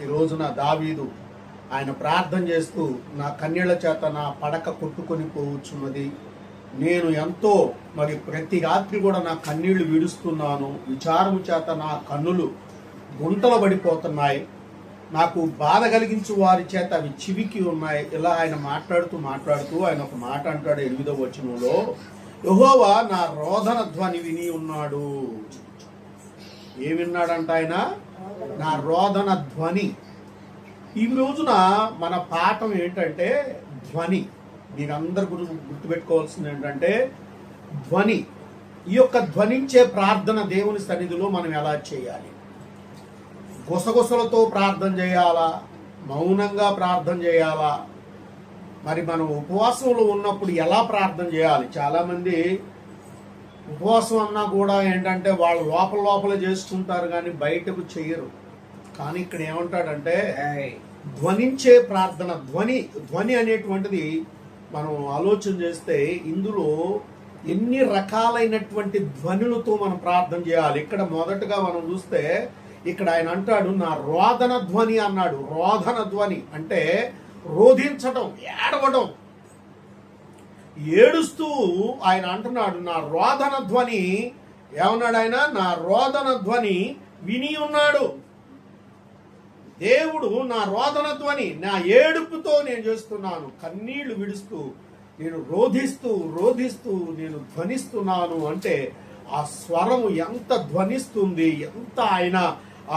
ఈ రోజున దావీదు ఆయన ప్రార్థన చేస్తూ నా కన్నీళ్ల చేత నా పడక కొట్టుకొని పోవచ్చున్నది, నేను ఎంతో మరి ప్రతి రాత్రి కూడా నా కన్నీళ్లు విడుస్తున్నాను, విచారము చేత నా కన్నులు గుంటలు పడిపోతున్నాయి, నాకు బాధ కలిగించు వారి చేత అవి చివికి ఉన్నాయి. ఇలా ఆయన మాట్లాడుతూ ఆయన ఒక మాట అంటాడు 8వ వచనంలో, యెహోవా నా రోదన ధ్వని విని ఉన్నాడు. ఏమి విన్నాడంట ఆయన? నా రోదన ధ్వని. ఈ రోజున మన పాఠం ఏంటంటే ధ్వని. మీరందరు గుర్తుపెట్టుకోవాల్సింది ఏంటంటే ధ్వని. ఈ యొక్క ధ్వనించే ప్రార్థన దేవుని సన్నిధిలో మనం ఎలా చేయాలి? గుసగుసలతో ప్రార్థన చేయాలా? మౌనంగా ప్రార్థన చేయాలా? మరి మనం ఉపవాసంలో ఉన్నప్పుడు ఎలా ప్రార్థన చేయాలి? చాలామంది ఉపవాసం అన్నా కూడా ఏంటంటే వాళ్ళు లోపలే చేసుకుంటారు కానీ బయటకు చెయ్యరు. కానీ ఇక్కడ ఏమంటాడంటే ధ్వనించే ప్రార్థన. ధ్వని అనేటువంటిది మనం ఆలోచన చేస్తే ఇందులో ఎన్ని రకాలైనటువంటి ధ్వనులతో మనం ప్రార్థన చేయాలి. ఇక్కడ మొదటగా మనం చూస్తే ఇక్కడ ఆయన అంటాడు నా రోదన ధ్వని అన్నాడు. రోదన ధ్వని అంటే రోధించడం, ఏడవడం, ఏడుస్తూ ఆయన అంటున్నాడు నా రోదన ధ్వని. ఏమన్నాడు ఆయన? నా రోదన ధ్వని విని ఉన్నాడు. దేవుడు నా రోదన ధ్వని, నా ఏడుపుతో నేను చేస్తున్నాను, కన్నీళ్లు విడుస్తూ నేను రోధిస్తూ నేను ధ్వనిస్తున్నాను అంటే ఆ స్వరము ఎంత ధ్వనిస్తుంది, ఎంత ఆయన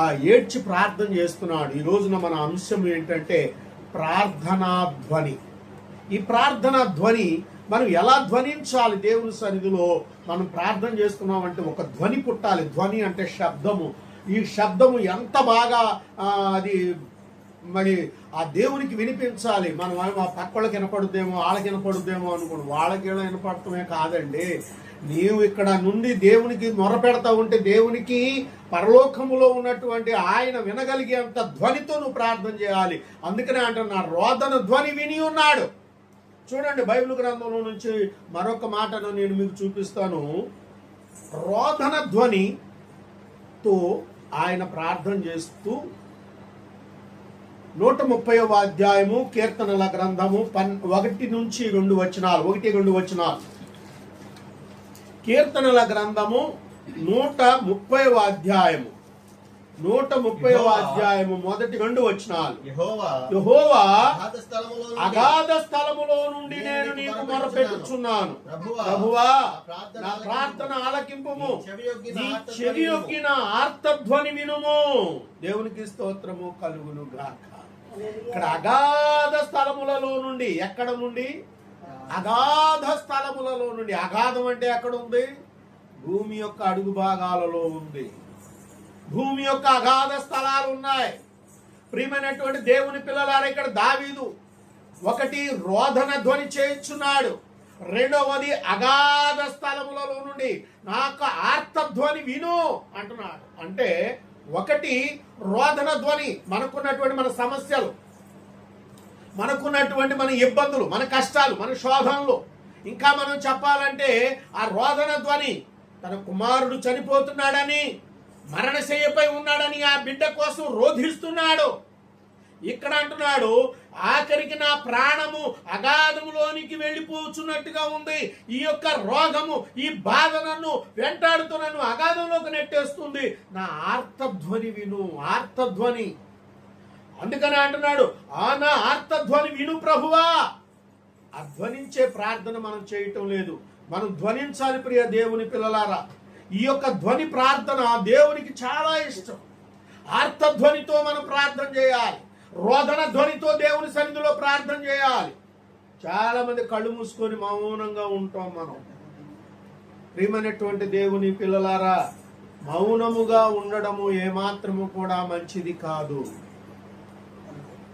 ఆ ఏడ్చి ప్రార్థన చేస్తున్నాడు. ఈ రోజున మన అంశం ఏంటంటే ప్రార్థనా ధ్వని. ఈ ప్రార్థనా ధ్వని మనం ఎలా ధ్వనించాలి? దేవుని సన్నిధిలో మనం ప్రార్థన చేస్తున్నామంటే ఒక ధ్వని పుట్టాలి. ధ్వని అంటే శబ్దము. ఈ శబ్దము ఎంత బాగా అది మరి ఆ దేవునికి వినిపించాలి. మనం ఆ పక్కళ్ళకి వినపడుద్దేమో, వాళ్ళకి వినపడుద్దేమో అనుకోండి. వాళ్ళకి వినపడటమే కాదండి, నీవు ఇక్కడ నుండి దేవునికి మొరపెడతా ఉంటే దేవునికి పరలోకములో ఉన్నటువంటి ఆయన వినగలిగేంత ధ్వనితో నువ్వు ప్రార్థన చేయాలి. అందుకనే అంటే నా రోదన ధ్వని విని ఉన్నాడు. చూడండి బైబిల్ గ్రంథంలో నుంచి మరొక మాటను నేను మీకు చూపిస్తాను. రోదన ధ్వనితో ఆయన ప్రార్థన చేస్తూ 130వ అధ్యాయము కీర్తనల గ్రంథము 1 నుంచి 2 వచనాలు, 1-2 వచనాలు. కీర్తనల గ్రంథము 130వ అధ్యాయము 130వ అధ్యాయము 1-2 వచనాలు. యెహోవా అగాధ స్థలములో నుండి నేను నీకు మొరపెట్టుచున్నాను. ప్రభువా నా ప్రార్థన ఆలకింపుము, నీ చెవియొగ్గిన ఆర్తధ్వని వినుము. దేవునికి స్తోత్రము కలుగును గాక. ఇక్కడ అగాధ స్థలములలో నుండి, ఎక్కడ నుండి? అగాధ స్థలములలో నుండి. అగాధం అంటే ఎక్కడ ఉంది? భూమి యొక్క అడుగు భాగాలలో ఉంది. భూమి యొక్క అగాధ స్థలాలు ఉన్నాయి. ప్రియమైనటువంటి దేవుని పిల్లలారా, ఇక్కడ దావీదు ఒకటి రోదన ధ్వని చేయించున్నాడు, రెండవది అగాధ స్థలములలో నుండి నాకు ఆర్తధ్వని విను అంటున్నాడు. అంటే ఒకటి రోదన ధ్వని, మనకున్నటువంటి మన సమస్యలు, మనకున్నటువంటి మన ఇబ్బందులు, మన కష్టాలు, మన శోధనలు, ఇంకా మనం చెప్పాలంటే ఆ రోదన ధ్వని తన కుమారుడు చనిపోతున్నాడని, మరణశయ్యపై ఉన్నాడని ఆ బిడ్డ కోసం రోధిస్తున్నాడు. ఇక్కడ అంటున్నాడు ఆఖరికి నా ప్రాణము అగాధములోనికి వెళ్ళిపోచున్నట్టుగా ఉంది. ఈ యొక్క రోగము, ఈ బాధ నన్ను వెంటాడుతూ నన్ను అగాధంలోకి నెట్టేస్తుంది. నా ఆర్తధ్వని విను. ఆర్తధ్వని. అందుకని అంటున్నాడు నా ఆర్తధ్వని విను ప్రభువా. ఆ ధ్వనించే ప్రార్థన మనం చేయటం లేదు. మనం ధ్వనించాలి ప్రియ దేవుని పిల్లలారా. ఈ యొక్క ధ్వని ప్రార్థన దేవునికి చాలా ఇష్టం. ఆర్తధ్వనితో మనం ప్రార్థన చేయాలి. రోదన ధ్వనితో దేవుని సన్నిధిలో ప్రార్థన చేయాలి. చాలా మంది కళ్ళు మూసుకొని మౌనంగా ఉంటాం మనం. ప్రియమైనటువంటి దేవుని పిల్లలారా, మౌనముగా ఉండడము ఏమాత్రము కూడా మంచిది కాదు.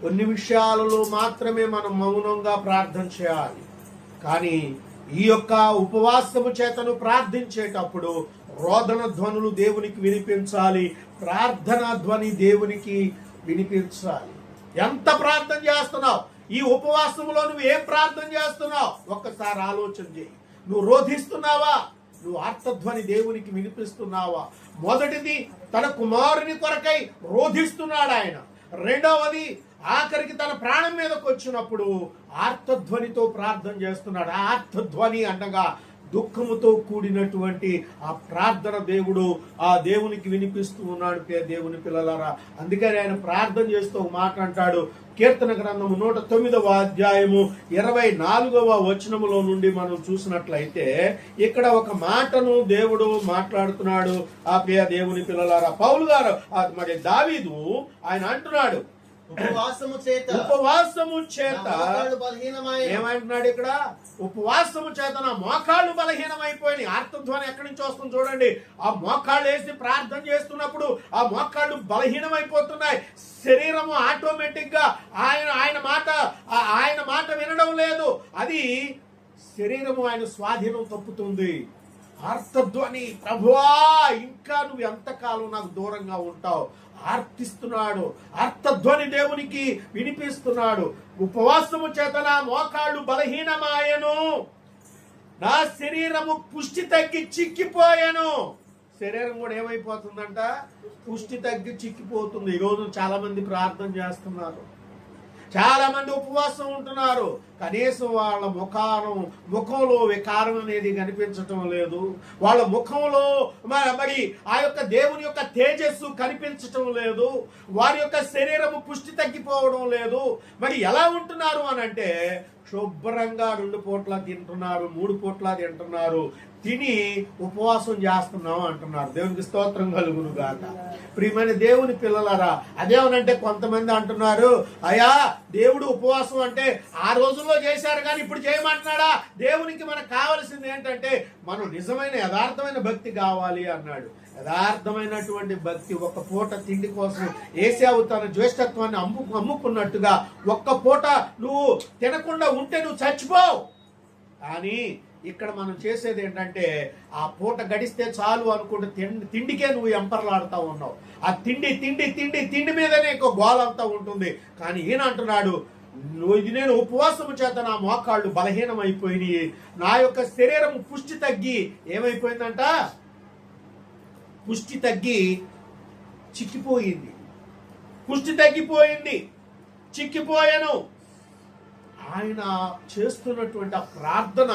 కొన్ని విషయాలలో మాత్రమే మనం మౌనంగా ప్రార్థన చేయాలి. కానీ ఈ యొక్క ఉపవాసము చేతను ప్రార్థించేటప్పుడు రోదన ధ్వనులు దేవునికి వినిపించాలి. ప్రార్థనా ధ్వని దేవునికి వినిపించాలి. ఎంత ప్రార్థన చేస్తున్నావు? ఈ ఉపవాసములో నువ్వు ఏం ప్రార్థన చేస్తున్నావు? ఒక్కసారి ఆలోచన చేయి. నువ్వు రోధిస్తున్నావా? నువ్వు ఆర్తధ్వని దేవునికి వినిపిస్తున్నావా? మొదటిది తన కుమారుని కొరకై రోధిస్తున్నాడు ఆయన. రెండవది ఆఖరికి తన ప్రాణం మీదకి వచ్చినప్పుడు ఆర్తధ్వనితో ప్రార్థన చేస్తున్నాడు. ఆర్తధ్వని అనగా దుఃఖముతో కూడినటువంటి ఆ ప్రార్థన ఆ దేవునికి వినిపిస్తూ ఉన్నాడు. దేవుని పిల్లలారా, అందుకని ఆయన ప్రార్థన చేస్తూ ఒక మాట అంటాడు. కీర్తన గ్రంథము 109వ అధ్యాయము 24వ వచనములో నుండి మనం చూసినట్లయితే ఇక్కడ ఒక మాటను దేవుడు మాట్లాడుతున్నాడు. ఆ దేవుని పిల్లలారా, పౌలు గారు మరి దావీదు ఆయన అంటున్నాడు, ఉపవాసము చేత ఏమంటున్నాడు ఇక్కడ? ఉపవాసము చేత నా మోకాళ్ళు బలహీనమైపోయినాయి. ఆర్తధ్వని ఎక్కడి నుంచి వస్తుంది చూడండి. ఆ మోకాళ్ళు వేసి ప్రార్థన చేస్తున్నప్పుడు ఆ మోకాళ్ళు బలహీనమైపోతున్నాయి. శరీరము ఆటోమేటిక్ గా ఆయన మాట వినడం లేదు. అది శరీరము ఆయన స్వాధీనం తప్పుతుంది. ఆర్తధ్వని, ప్రభువా ఇంకా నువ్వు ఎంతకాలం నాకు దూరంగా ఉంటావు? ఆర్తిస్తున్నాడు. ఆర్తధ్వని దేవునికి వినిపిస్తున్నాడు. ఉపవాసము చేత నా మోకాళ్ళు బలహీనమాయను, నా శరీరము పుష్టి తగ్గి చిక్కిపోయాను. శరీరం కూడా ఏమైపోతుందంట? పుష్టి తగ్గి చిక్కిపోతుంది. ఈరోజు చాలా మంది ప్రార్థన చేస్తున్నారు, చాలా మంది ఉపవాసం ఉంటున్నారు, కనీసం వాళ్ళ ముఖంలో వికారం అనేది కనిపించటం లేదు. వాళ్ళ ముఖంలో మరి ఆ యొక్క దేవుని యొక్క తేజస్సు కనిపించటం లేదు. వారి యొక్క శరీరము పుష్టి తగ్గిపోవడం లేదు. మరి ఎలా ఉంటున్నారు అని అంటే, శుభ్రంగా 2 పూట్ల తింటున్నారు, 3 పూట్ల తింటున్నారు, తిని ఉపవాసం చేస్తున్నాం అంటున్నారు. దేవునికి స్తోత్రం కలుగును గాక. ప్రియమైన దేవుని పిల్లలారా, అదేమనంటే కొంతమంది అంటున్నారు, అయ్యా దేవుడు ఉపవాసం అంటే ఆ రోజుల్లో చేశారు కానీ ఇప్పుడు చేయమంటున్నాడా? దేవునికి మనకు కావలసింది ఏంటంటే మనం నిజమైన యథార్థమైన భక్తి కావాలి అన్నాడు. యథార్థమైనటువంటి భక్తి, ఒక్క పూట తిండి కోసం ఏసావు తన జ్యేష్ఠత్వాన్ని అమ్ముకున్నట్టుగా ఒక్క పూట నువ్వు తినకుండా ఉంటే నువ్వు చచ్చిపోవు. కానీ ఇక్కడ మనం చేసేది ఏంటంటే ఆ పూట గడిస్తే చాలు అనుకుంటే తిండికే నువ్వు ఎంపర్లాడుతూ ఉన్నావు. ఆ తిండి మీదనే గోలంతా ఉంటుంది. కానీ ఈయన అంటున్నాడు, నేను ఉపవాసము చేత నా మోకాళ్ళు బలహీనమైపోయినాయి, నా యొక్క శరీరం పుష్టి తగ్గి ఏమైపోయిందంట? పుష్టి తగ్గి చిక్కిపోయింది. పుష్టి తగ్గిపోయింది, చిక్కిపోయాను. ఆయన చేస్తున్నటువంటి ఆ ప్రార్థన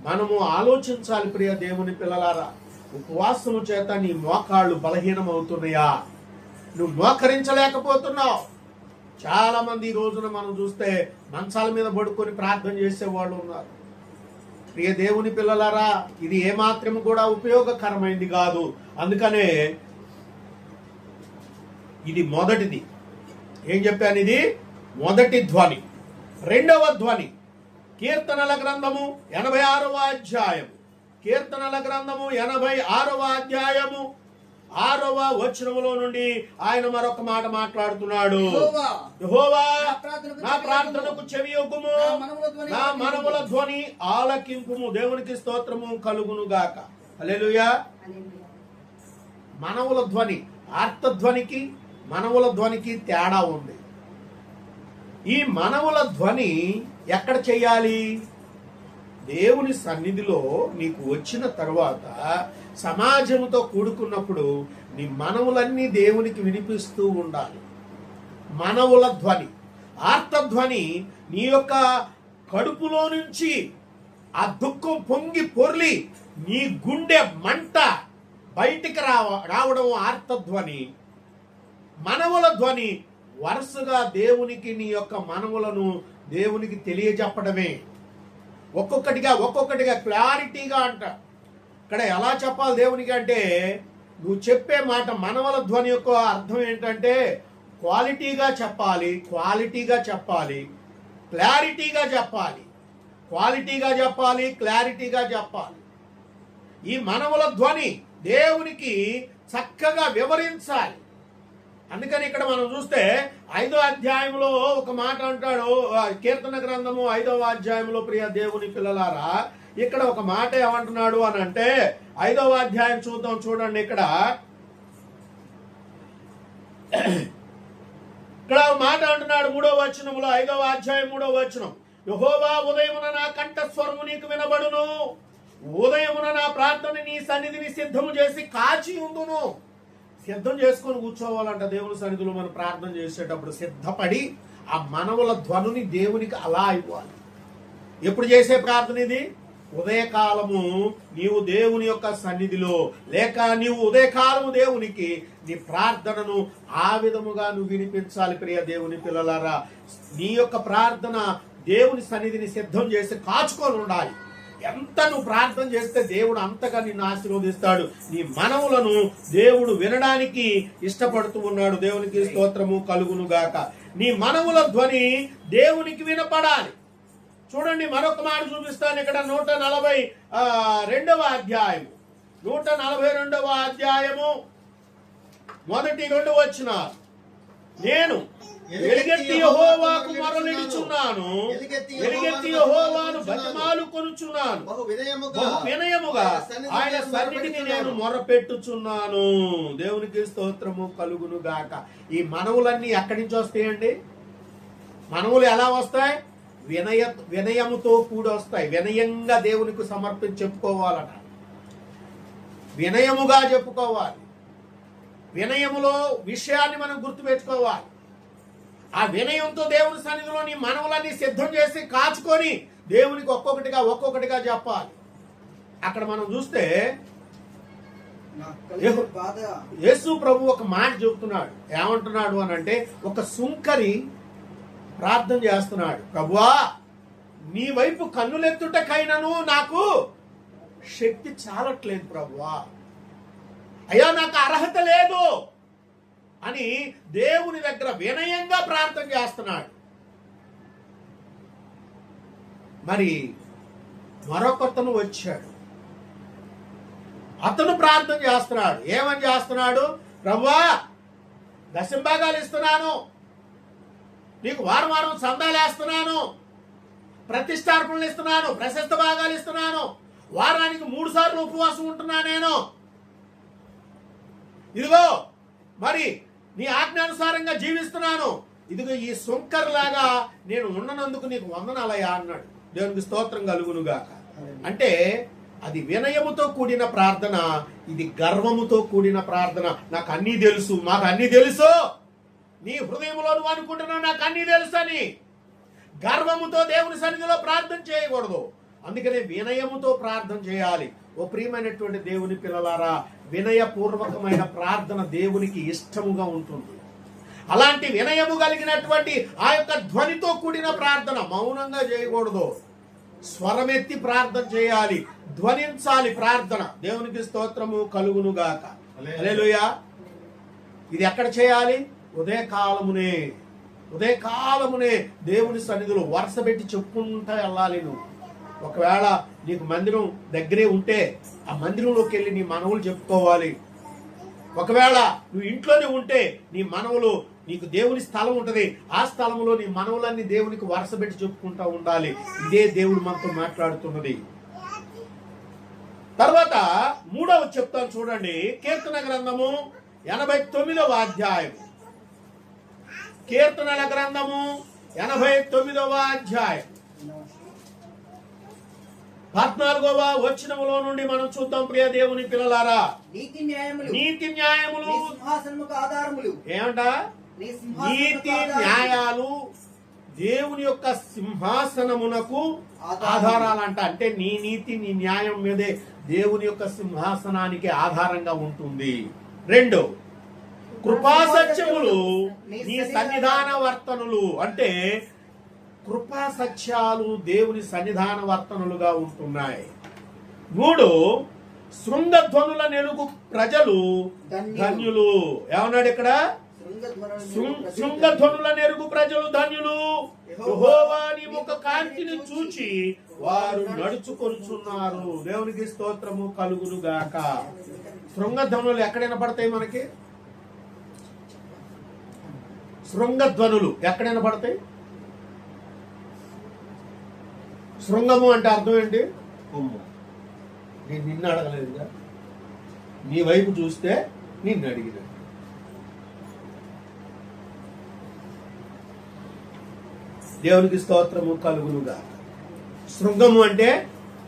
మనము ఆలోచించాలి. ప్రియ దేవుని పిల్లలారా, ఉపవాసము చేత నీ మోకాళ్ళు బలహీనమవుతున్నాయా? నువ్వు మోకరించలేకపోతున్నావు. చాలా మంది ఈ రోజున మనం చూస్తే మంచాల మీద పడుకొని ప్రార్థన చేసేవాళ్ళు ఉన్నారు. ప్రియ దేవుని పిల్లలారా, ఇది ఏమాత్రం కూడా ఉపయోగకరమైంది కాదు. అందుకనే ఇది మొదటిది. ఏం చెప్పాను? ఇది మొదటి ధ్వని. రెండవ ధ్వని కీర్తనల గ్రంథము 86వ అధ్యాయము. కీర్తనల గ్రంథము 86వ అధ్యాయము 6వ వచనములో నుండి ఆయన మరొక మాట మాట్లాడుతున్నాడు. యెహోవా నా ప్రార్థనకు చెవియొగ్గుము, నా మనవుల ధ్వని ఆలకింపుము. దేవునికి స్తోత్రము కలుగును గాక. హల్లెలూయా. మనవుల ధ్వని, ఆర్తధ్వనికి మనవుల ధ్వనికి తేడా ఉంది. ఈ మనవుల ధ్వని ఎక్కడ చేయాలి? దేవుని సన్నిధిలో నీకు వచ్చిన తర్వాత సమాజంతో కూడుకున్నప్పుడు నీ మనవులన్నీ దేవునికి వినిపిస్తూ ఉండాలి. మనవుల ధ్వని, ఆర్తధ్వని నీ యొక్క కడుపులో నుంచి ఆ దుఃఖం పొంగి పొర్లి నీ గుండె మంట బయటికి రావడం ఆర్తధ్వని. మనవుల ధ్వని వరుసగా దేవునికి నీ యొక్క మనవులను దేవునికి తెలియజెప్పడమే. ఒక్కొక్కటిగా క్లారిటీగా అంట. ఇక్కడ ఎలా చెప్పాలి దేవునికి అంటే, నువ్వు చెప్పే మాట మనవల ధ్వని యొక్క అర్థం ఏంటంటే క్వాలిటీగా చెప్పాలి, క్లారిటీగా చెప్పాలి. ఈ మనవల ధ్వని దేవునికి చక్కగా వివరించాలి. అందుకని ఇక్కడ మనం చూస్తే 5వ అధ్యాయంలో ఒక మాట అంటాడు. కీర్తన గ్రంథము 5వ అధ్యాయంలో ప్రియ దేవుని పిల్లలారా, ఇక్కడ ఒక మాట ఏమంటున్నాడు అని అంటే, 5వ అధ్యాయం చూడండి. ఇక్కడ మాట అంటున్నాడు 3వ వచనములో, 5వ అధ్యాయం 3వ వచనం, యెహోవా ఉదయమున నా కంఠస్వరము నీకు వినబడును, ఉదయమున నా ప్రార్థన నీ సన్నిధిని సిద్ధము చేసి కాచి ఉందును. సిద్ధం చేసుకొని కూర్చోవాలంట దేవుని సన్నిధిలో మనం ప్రార్థన చేసేటప్పుడు. సిద్ధపడి ఆ మనవుల ధ్వనుని దేవునికి అలా ఇవ్వాలి. ఎప్పుడు చేసే ప్రార్థన ఇది? ఉదయకాలము నీవు దేవుని యొక్క సన్నిధిలో, లేక నీవు ఉదయకాలము దేవునికి నీ ప్రార్థనను ఆ విధముగా నువ్వు వినిపించాలి. ప్రియ దేవుని పిల్లలారా, నీ యొక్క ప్రార్థన దేవుని సన్నిధిని సిద్ధం చేసి కాచుకొని ఉండాలి. ఎంత నువ్వు ప్రార్థన చేస్తే దేవుడు అంతగా నిన్ను ఆశీర్వదిస్తాడు. నీ మనవులను దేవుడు వినడానికి ఇష్టపడుతూ ఉన్నాడు. దేవునికి స్తోత్రము కలుగును గాక. నీ మనవుల ధ్వని దేవునికి వినపడాలి. చూడండి, మరొక మాట చూపిస్తాను ఇక్కడ. 142వ అధ్యాయము, 142వ అధ్యాయము మొదటి 2 వచనాలు. నేను ఎలుగెత్తి యెహోవాకు మొరలిడుచున్నాను, ఎలుగెత్తి యెహోవాను బతిమాలు కొనుచున్నాను, బహు వినయముగా ఆయన సన్నిధిని నేను మొరపెట్టుచున్నాను. దేవునికి స్తోత్రము కలుగును గాక. ఈ మనవులన్నీ ఎక్కడి నుంచి వస్తాయండి? మనవులు ఎలా వస్తాయి? వినయముతో కూడి వస్తాయి. వినయంగా దేవునికి సమర్పించి చెప్పుకోవాలట. వినయముగా చెప్పుకోవాలి. వినయములో విషయాన్ని మనం గుర్తుపెట్టుకోవాలి. ఆ వినయంతో దేవుని సన్నిధిలో నీ మనవులన్నీ సిద్ధం చేసి కాచుకొని దేవునికి ఒక్కొక్కటిగా చెప్పాలి. అక్కడ మనం చూస్తే యేసు ప్రభు ఒక మాట చెబుతున్నాడు. ఏమంటున్నాడు అని అంటే, ఒక సుంకరి ప్రార్థన చేస్తున్నాడు. ప్రభువా, నీ వైపు కన్నులెత్తుటకైనను నాకు శక్తి చాలట్లేదు ప్రభువా, అయ్యా నాకు అర్హత లేదు అని దేవుని దగ్గర వినయంగా ప్రార్థన చేస్తున్నాడు. మరి మరొకతను వచ్చాడు. అతను ప్రార్థన చేస్తున్నాడు. ఏమని చేస్తున్నాడు? ప్రభువా, దశంభాగాలు ఇస్తున్నాను, నీకు వారం వారం చందాలు వేస్తున్నాను, ప్రతిష్టార్పణలు ఇస్తున్నాను, ప్రశస్త భాగాలు ఇస్తున్నాను, వారానికి 3 సార్లు ఉపవాసం ఉంటున్నా నేను, ఇదిగో మరి నీ ఆజ్ఞానుసారంగా జీవిస్తున్నాను, ఇదిగో ఈ సుంకర్లాగా నేను ఉన్ననందుకు నీకు వందనాలయ్యా అన్నాడు. దేవునికి స్తోత్రం కలుగునుగాక. అంటే అది వినయముతో కూడిన ప్రార్థన, ఇది గర్వముతో కూడిన ప్రార్థన. నాకు అన్నీ తెలుసు, మాకు అన్నీ తెలుసు, నీ హృదయంలో నువ్వు అనుకుంటున్నావు నాకు అన్నీ తెలుసు అని గర్వముతో దేవుని సన్నిధిలో ప్రార్థన చేయకూడదు. అందుకనే వినయముతో ప్రార్థన చేయాలి. ఓ ప్రియమైనటువంటి దేవుని పిల్లలారా, వినయపూర్వకమైన ప్రార్థన దేవునికి ఇష్టముగా ఉంటుంది. అలాంటి వినయము కలిగినటువంటి ఆ యొక్క ధ్వనితో కూడిన ప్రార్థన మౌనంగా చేయకూడదు. స్వరమెత్తి ప్రార్థన చేయాలి, ధ్వనించాలి ప్రార్థన. దేవునికి స్తోత్రము కలుగునుగాక. హల్లెలూయా. ఇది ఎక్కడ చేయాలి? ఉదయకాలమునే దేవుని సన్నిధిలో వరుస పెట్టి చెప్పుకుంటా వెళ్ళాలి. నువ్వు ఒకవేళ నీకు మందిరం దగ్గరే ఉంటే ఆ మందిరంలోకి వెళ్ళి నీ మనవులు చెప్పుకోవాలి. ఒకవేళ నువ్వు ఇంట్లోనే ఉంటే నీ మనవులు, నీకు దేవుని స్థలం ఉంటది, ఆ స్థలంలో నీ మనవులన్నీ దేవునికి వరుస పెట్టి చెప్పుకుంటా ఉండాలి. ఇదే దేవుడు మనతో మాట్లాడుతున్నది. తర్వాత 3వ చెప్తాను చూడండి. కీర్తన గ్రంథము 89వ అధ్యాయం, కీర్తనల గ్రంథము 89వ అధ్యాయం 14వ వచనములో నుండి మనం చూద్దాం. ప్రియ దేవుని పిల్లలారా, నీతి న్యాయములు ఏమంట? నీతి న్యాయాలు దేవుని యొక్క సింహాసనమునకు ఆధారాలంట. అంటే నీ నీతి నీ న్యాయం మీదే దేవుని యొక్క సింహాసనానికి ఆధారంగా ఉంటుంది. 2, కృపా సత్యములు నీ సన్నిధాన వర్తనులు. అంటే కృపా సత్యాలు దేవుని సన్నిధాన వర్తనులుగా ఉంటున్నాయి. 3, శృంగధ్వనుల నెలుగు ప్రజలు ధన్యులు. ఏమన్నాడు ఇక్కడ? శృంగధ్వనుల నెరుగు ప్రజలు ధన్యులు, యెహోవా నీ ముఖ కాంతిని చూచి వారు నడుచుకొనుచున్నారు. దేవునికి స్తోత్రము కలుగును గాక. శృంగధ్వనులు ఎక్కడైనా పడతాయి మనకి? శృంగధ్వనులు ఎక్కడైనా పడతాయి? శృంగము అంటే అర్థం ఏంటి? కొమ్ము. నేను నిన్ను అడగలేదుగా, నీ వైపు చూస్తే నిన్ను అడిగిన. దేవునికి స్తోత్రము కలుగునుగా. శృంగము అంటే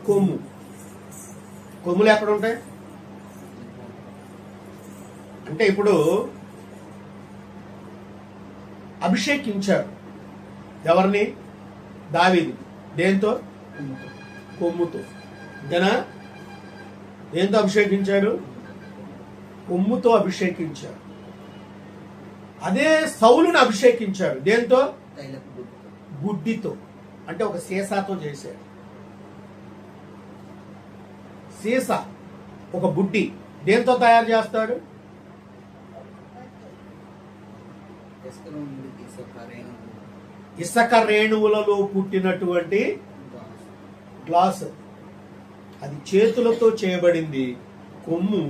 కొమ్ము. కొమ్ములు ఎక్కడ ఉంటాయి? అంటే ఇప్పుడు అభిషేకించారు ఎవరిని? దావీదు. దేంతో? కొమ్ముతో. అంతేనా? దేంతో అభిషేకించారు? కొమ్ముతో అభిషేకించారు. అదే సౌలును అభిషేకించారు. దేంతో? బుడ్డితో. అంటే ఒక సీసాతో చేశారు. సీసా, ఒక బుడ్డి దేంతో తయారు చేస్తారు? ఇసక రేణువులలో పుట్టినటువంటి గ్లాసు. అది చేతులతో చేయబడింది. కొమ్ము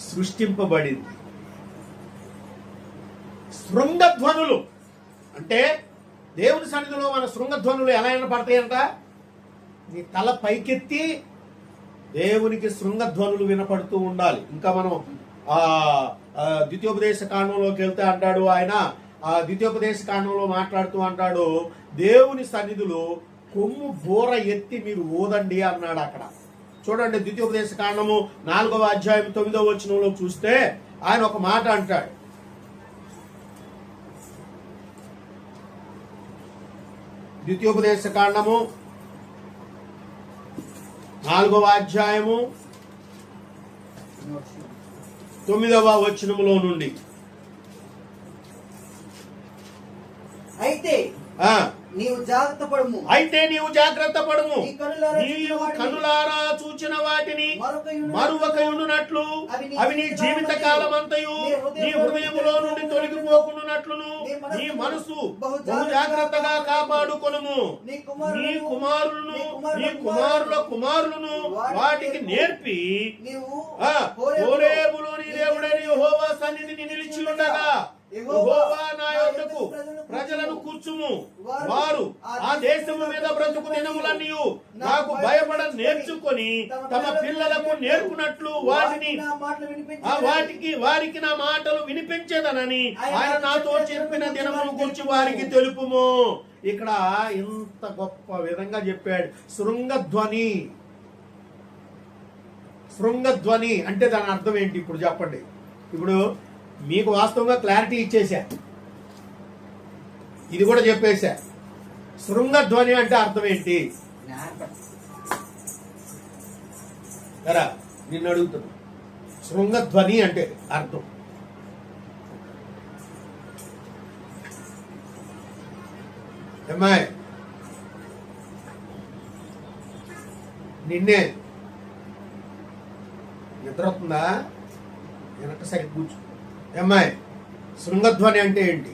సృష్టింపబడింది. శృంగధ్వనులు అంటే దేవుని సన్నిధిలో మన శృంగధ్వనులు ఎలా అయినా పడతాయంట? నీ తల పైకెత్తి దేవునికి శృంగధ్వనులు వినపడుతూ ఉండాలి. ఇంకా మనం ద్వితీయోపదేశ కాండంలోకి వెళ్తే అంటాడు ఆయన, ద్వితీయోపదేశ కాండంలో మాట్లాడుతూ అంటాడు, దేవుని సన్నిధిలో కొమ్ము బోర ఎత్తి మీరు ఊదండి అన్నాడు. అక్కడ చూడండి, ద్వితీయోపదేశ కాండము 4వ అధ్యాయం 9వ వచనంలో చూస్తే ఆయన ఒక మాట అంటాడు. ద్వితీయోపదేశ కాండము 4వ అధ్యాయము 9వ వచనములో నుండి, అయితే నీవు జాగ్రత్త పడుము. నీవు కనులారా చూచిన వాటిని మరువకయుండునట్లు అవి నీ జీవిత కాలమంతయు నీ హృదయములో నుండి తొలగిపోకుండునట్లును నీ మనసు బహు జాగ్రత్తగా కాపాడుకొనుము. నీ కుమారులను నీ కుమారుల కుమారులను వాటికి నేర్పి హోరేబులోని దేవుడైన యెహోవా సన్నిధిని నిలిచి ఉండగా యెహోవా నా యొద్దకు ప్రజలను కూర్చుము. వారు ఆ దేశము మీద బ్రతుకు దినములన్నీ నాకు భయపడ నేర్చుకొని తమ పిల్లలకు నేర్పునట్లు వారికి నా మాటలు వినిపించేదనని ఆయన నాతో చెప్పిన దినమును గురించి వారికి తెలుపుము. ఇక్కడ ఇంత గొప్ప విధంగా చెప్పాడు. శృంగధ్వని. శృంగధ్వని అంటే దాని అర్థం ఏంటి ఇప్పుడు చెప్పండి. ఇప్పుడు మీకు వాస్తవంగా క్లారిటీ ఇచ్చేసా, ఇది కూడా చెప్పేశా. శృంగధ్వని అంటే అర్థం ఏంటి? సరే, నిన్ను అడుగుతున్నా, శృంగధ్వని అంటే అర్థం ఏమాయ్? నిన్నే నిద్ర వస్తుందా? వెనక సైడ్ కూర్చో. ఏమాయ్, శృంగధ్వని అంటే ఏంటి?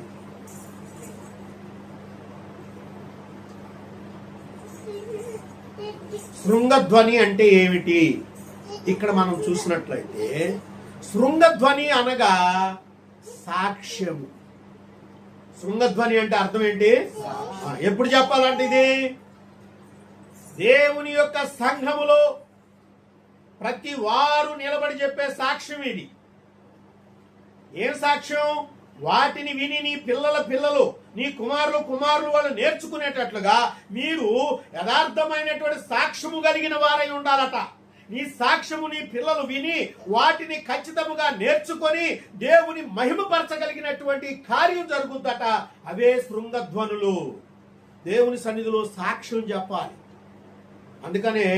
శృంగధ్వని అంటే ఏమిటి? ఇక్కడ మనం చూసినట్లయితే శృంగధ్వని అనగా సాక్ష్యము. శృంగధ్వని అంటే అర్థం ఏంటి? ఎప్పుడు చెప్పాలంటే ఇది దేవుని యొక్క సంఘములో ప్రతి వారు నిలబడి చెప్పే సాక్ష్యం. ఇది ఏం సాక్ష్యం? వాటిని విని నీ పిల్లలు నీ కుమారులు వాళ్ళు నేర్చుకునేటట్లుగా మీరు యథార్థమైనటువంటి సాక్ష్యము కలిగిన వారై ఉండాలట. నీ సాక్ష్యము నీ పిల్లలు విని వాటిని ఖచ్చితముగా నేర్చుకొని దేవుని మహిమపరచగలిగినటువంటి కార్యం జరుగుద్దట. అవే శృంగధ్వనులు. దేవుని సన్నిధిలో సాక్ష్యం చెప్పాలి. అందుకనే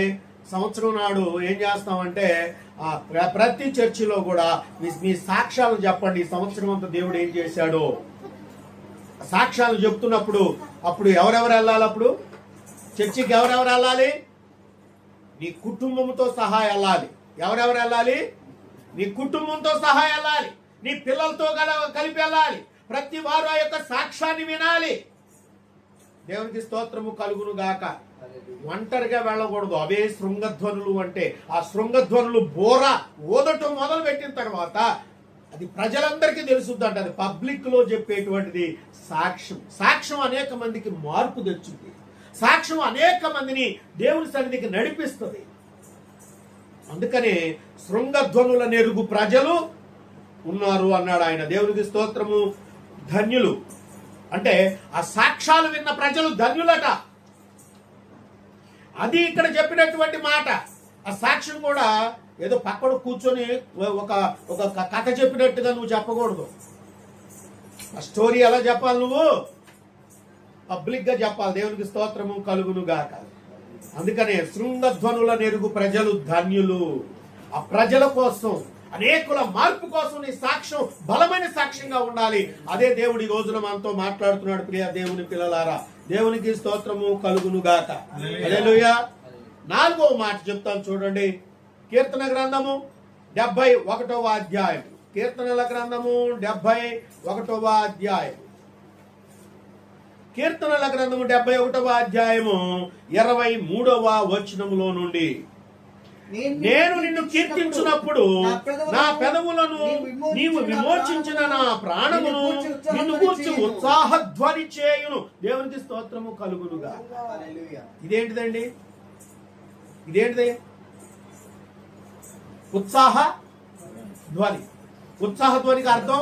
సంవత్సరం నాడు ఏం చేస్తామంటే ప్రతి చర్చిలో కూడా మీ సాక్ష్యాలు చెప్పండి. ఈ సంవత్సరం అంతా దేవుడు ఏం చేశాడో సాక్ష్యాలు చెప్తున్నప్పుడు అప్పుడు ఎవరెవరు వెళ్ళాలి? అప్పుడు చర్చికి ఎవరెవరు వెళ్ళాలి? నీ కుటుంబంతో సహా వెళ్ళాలి. ఎవరెవరు వెళ్ళాలి? నీ కుటుంబంతో సహా వెళ్ళాలి. నీ పిల్లలతో కలిపి వెళ్ళాలి. ప్రతి వారు ఆ యొక్క సాక్ష్యాన్ని వినాలి. దేవునికి స్తోత్రము కలుగును గాక. ఒంటరిగా వెళ్ళకూడదు. అవే శృంగధ్వనులు అంటే. ఆ శృంగధ్వనులు బోర ఊదటం మొదలు పెట్టిన తర్వాత అది ప్రజలందరికీ తెలుసుద్దంట. అది పబ్లిక్ లో చెప్పేటువంటిది సాక్ష్యం. సాక్ష్యం అనేక మందికి మార్పు తెచ్చుంది. సాక్ష్యం అనేక మందిని దేవుని సన్నిధికి నడిపిస్తుంది. అందుకనే శృంగధ్వనుల నెరుగు ప్రజలు ఉన్నారు అన్నాడు ఆయన. దేవునికి స్తోత్రము. ధన్యులు అంటే ఆ సాక్ష్యాలు విన్న ప్రజలు ధన్యులట. అది ఇక్కడ చెప్పినటువంటి మాట. ఆ సాక్ష్యం కూడా ఏదో పక్కన కూర్చొని ఒక ఒక కథ చెప్పినట్టుగా నువ్వు చెప్పకూడదు. ఆ స్టోరీ ఎలా చెప్పాలి? నువ్వు పబ్లిక్ గా చెప్పాలి. దేవునికి స్తోత్రము కలుగును గాక. అందుకనే శృంగధ్వనుల నెరుగు ప్రజలు ధన్యులు. ఆ ప్రజల కోసం, అనేకుల మార్పు కోసం నీ సాక్ష్యం బలమైన సాక్ష్యంగా ఉండాలి. అదే దేవుడి రోజున మనతో మాట్లాడుతున్నాడు. ప్రియ దేవుని పిల్లలారా, దేవునికి స్తోత్రము కలుగును గాక. హల్లెలూయా. 4వ మాట చెప్తాను చూడండి. కీర్తన గ్రంథము 71వ అధ్యాయం. కీర్తనల గ్రంథము 71వ అధ్యాయం. కీర్తనల గ్రంథము 71వ అధ్యాయము 23వ వచనములో నుండి, నేను నిన్ను కీర్తించినప్పుడు నా పెదవులను నీవు విమోచించిన నా ప్రాణమును నిన్ను గూర్చి ఉత్సాహధ్వని చేయును. దేవునికి స్తోత్రము కలుగునుగా. ఇదేంటిదండి? ఇదేంటిది? ఉత్సాహ ధ్వని. ఉత్సాహ ధ్వనికి అర్థం,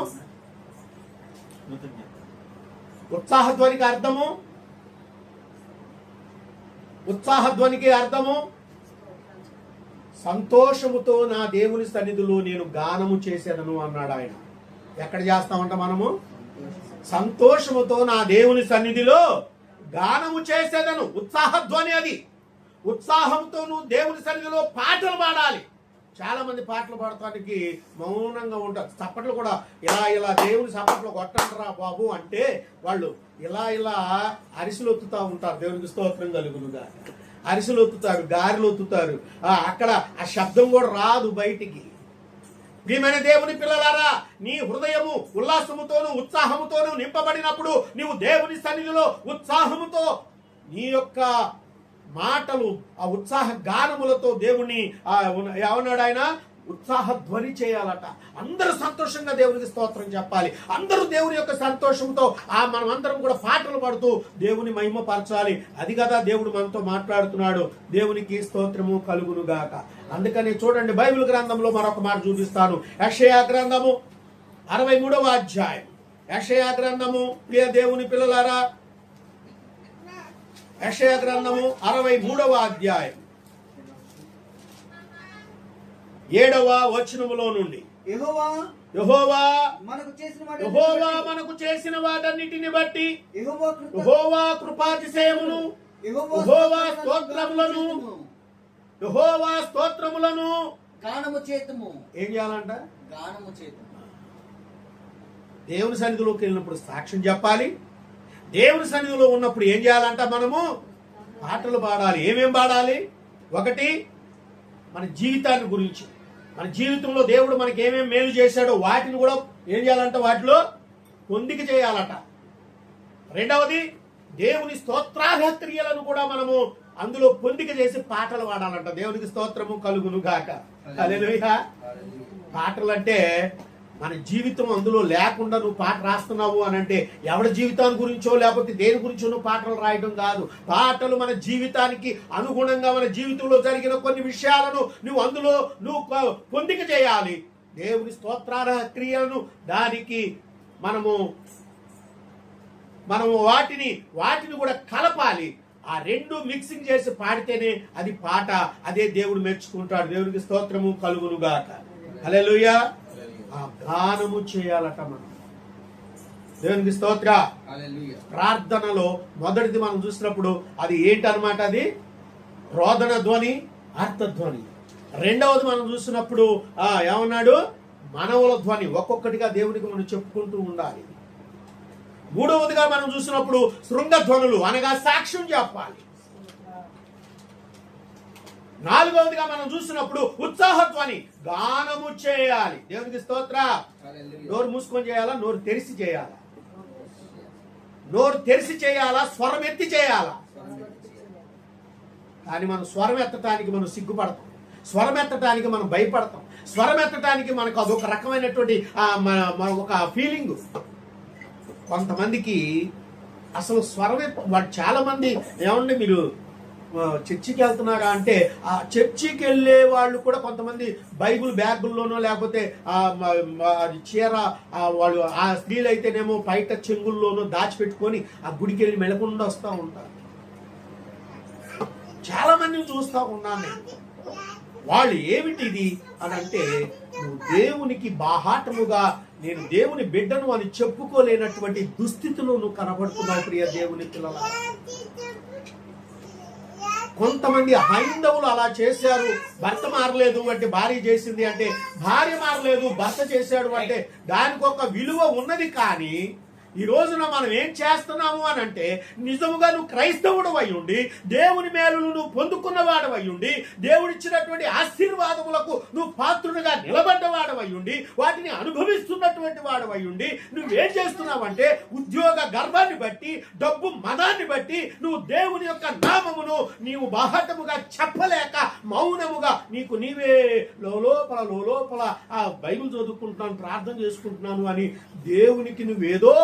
ఉత్సాహ ధ్వనికి అర్థము, ఉత్సాహ ధ్వనికి అర్థము సంతోషముతో నా దేవుని సన్నిధిలో నేను గానము చేసేదను అన్నాడు ఆయన. ఎక్కడ చేస్తామంట మనము? సంతోషముతో నా దేవుని సన్నిధిలో గానము చేసేదను. ఉత్సాహ ధ్వని అది. ఉత్సాహంతో నువ్వు దేవుని సన్నిధిలో పాటలు పాడాలి. చాలా మంది పాటలు పాడటానికి మౌనంగా ఉంటారు. చప్పట్లు కూడా ఇలా దేవుని చప్పట్లు కొట్టంటారా బాబు అంటే వాళ్ళు ఇలా అరిసెలు ఒత్తుతా ఉంటారు. దేవునికి స్తోత్రం కలుగునుగా. అరిసెలు ఒత్తుతారు, గారెలు ఒత్తుతారు. అక్కడ ఆ శబ్దం కూడా రాదు బయటికి. ప్రియమైన దేవుని పిల్లలారా, నీ హృదయము ఉల్లాసముతోను ఉత్సాహముతోను నింపబడినప్పుడు నీవు దేవుని సన్నిధిలో ఉత్సాహముతో నీ యొక్క మాటలు, ఆ ఉత్సాహ గానములతో దేవుని ఏమన్నాడు ఆయన? ఉత్సాహ ధ్వని చేయాలట. అందరూ సంతోషంగా దేవునికి స్తోత్రం చెప్పాలి. అందరూ దేవుని యొక్క సంతోషంతో మనం అందరం కూడా పాటలు పాడుతూ దేవుని మహిమపరచాలి. అది కదా దేవుడు మనతో మాట్లాడుతున్నాడు. దేవునికి స్తోత్రము కలుగును గాక. అందుకని చూడండి, బైబిల్ గ్రంథంలో మరొక మాట చూపిస్తాను. యెషయా గ్రంథము 63వ అధ్యాయం. యెషయా గ్రంథము, ప్రియ దేవుని పిల్లలారా, యెషయా గ్రంథము 63వ అధ్యాయం 7వ వచనములో నుండి, యెహోవా మనకు చేసిన వాటన్నిటిని బట్టి యెహోవా కృపాతిశయమును, యెహోవా స్తోత్రములను గానము చేతుము. ఏం చేయాలంట? గానము చేతుము. దేవుని సన్నిధిలోకి వెళ్ళినప్పుడు సాక్ష్యం చెప్పాలి. దేవుని సన్నిధిలో ఉన్నప్పుడు ఏం చేయాలంట? మనము పాటలు పాడాలి. ఏమేం పాడాలి? ఒకటి, మన జీవితాన్ని గురించి, మన జీవితంలో దేవుడు మనకి ఏమేమి మేలు చేశాడో వాటిని కూడా ఏం చేయాలంట? వాటిలో పొందిక చేయాలట. రెండవది, దేవుని స్తోత్రార్హ క్రియలను కూడా మనము అందులో పొందిక చేసి పాటలు పాడాలంట. దేవునికి స్తోత్రము కలుగును గాక. హల్లెలూయా. పాటలు అంటే మన జీవితం అందులో లేకుండా నువ్వు పాట రాస్తున్నావు అని అంటే ఎవరి జీవితాన్ని గురించో లేకపోతే దేని గురించో నువ్వు పాటలు రాయడం కాదు. పాటలు మన జీవితానికి అనుగుణంగా మన జీవితంలో జరిగిన కొన్ని విషయాలను నువ్వు అందులో నువ్వు పొందిక చేయాలి. దేవుని స్తోత్రార్హ క్రియలను దానికి మనము వాటిని కూడా కలపాలి. ఆ రెండు మిక్సింగ్ చేసి పాడితేనే అది పాట. అదే దేవుడు మెచ్చుకుంటాడు. దేవునికి స్తోత్రము కలుగును గాక. హల్లెలూయా. ఆ గానము చేయాలట మనం. దేవునికి స్తోత్ర. ప్రార్థనలో మొదటిది మనం చూసినప్పుడు అది ఏంటన్నమాట? అది రోదన ధ్వని, అర్థధ్వని. రెండవది మనం చూసినప్పుడు ఏమన్నాడు? మనవుల ధ్వని. ఒక్కొక్కటిగా దేవునికి మనం చెప్పుకుంటూ ఉండాలి. మూడవదిగా మనం చూసినప్పుడు శృంగధ్వనులు, అనగా సాక్ష్యం చెప్పాలి. నాలుగవదిగా మనం చూసినప్పుడు ఉత్సాహధ్వని, గానము చేయాలి. దేవునికి స్తోత్ర. నోరు మూసుకొని చేయాలా? నోరు తెరిచి చేయాలా? నోరు తెరిచి చేయాలా? స్వరం ఎత్తి చేయాలా? కానీ మనం స్వరం ఎత్తటానికి మనం సిగ్గుపడతాం. స్వరం ఎత్తటానికి మనం భయపడతాం. స్వరం ఎత్తటానికి మనకు అదొక రకమైనటువంటి ఒక ఫీలింగ్. కొంతమందికి అసలు స్వరం చాలా మంది ఏమండి మీరు చర్చికి వెళ్తున్నారా అంటే ఆ చర్చికి వెళ్ళే వాళ్ళు కూడా కొంతమంది బైబుల్ బ్యాగుల్లోనో లేకపోతే చీర వాళ్ళు ఆ స్త్రీలు అయితేనేమో బయట చెంగుల్లోనో దాచిపెట్టుకొని ఆ గుడికి వెళ్ళి మెలకుండా వస్తూ ఉంటారు. చాలా మందిని చూస్తూ ఉన్నాను నేను. వాళ్ళు ఏమిటిది అని అంటే, నువ్వు దేవునికి బాహాటముగా నేను దేవుని బిడ్డను అని చెప్పుకోలేనటువంటి దుస్థితిలో నువ్వు కనబడుతున్నావు ప్రియ దేవుని పిల్లల. కొంతమంది హైందవులు అలా చేశారు, భర్త మారలేదు అంటే భార్య చేసింది, అంటే భార్య మారలేదు భర్త చేశాడు అంటే దానికి ఒక విలువ ఉన్నది. కానీ ఈ రోజున మనం ఏం చేస్తున్నాము అని అంటే, నిజముగా నువ్వు క్రైస్తవుడు అయి ఉండి దేవుని మేలును నువ్వు పొందుకున్నవాడు అయి ఉండి దేవుడిచ్చినటువంటి ఆశీర్వాదములకు నువ్వు పాత్రుడుగా నిలబడ్డవాడు అయి ఉండి వాటిని అనుభవిస్తున్నటువంటి వాడు అయి ఉండి నువ్వేం చేస్తున్నావంటే, ఉద్యోగ గర్వాన్ని బట్టి డబ్బు మదాన్ని బట్టి నువ్వు దేవుని యొక్క నామమును నీవు బాహటముగా చెప్పలేక మౌనముగా నీకు నీవే లోపల ఆ బైబిల్ చదువుకుంటున్నాను, ప్రార్థన చేసుకుంటున్నాను అని దేవునికి నువ్వేదో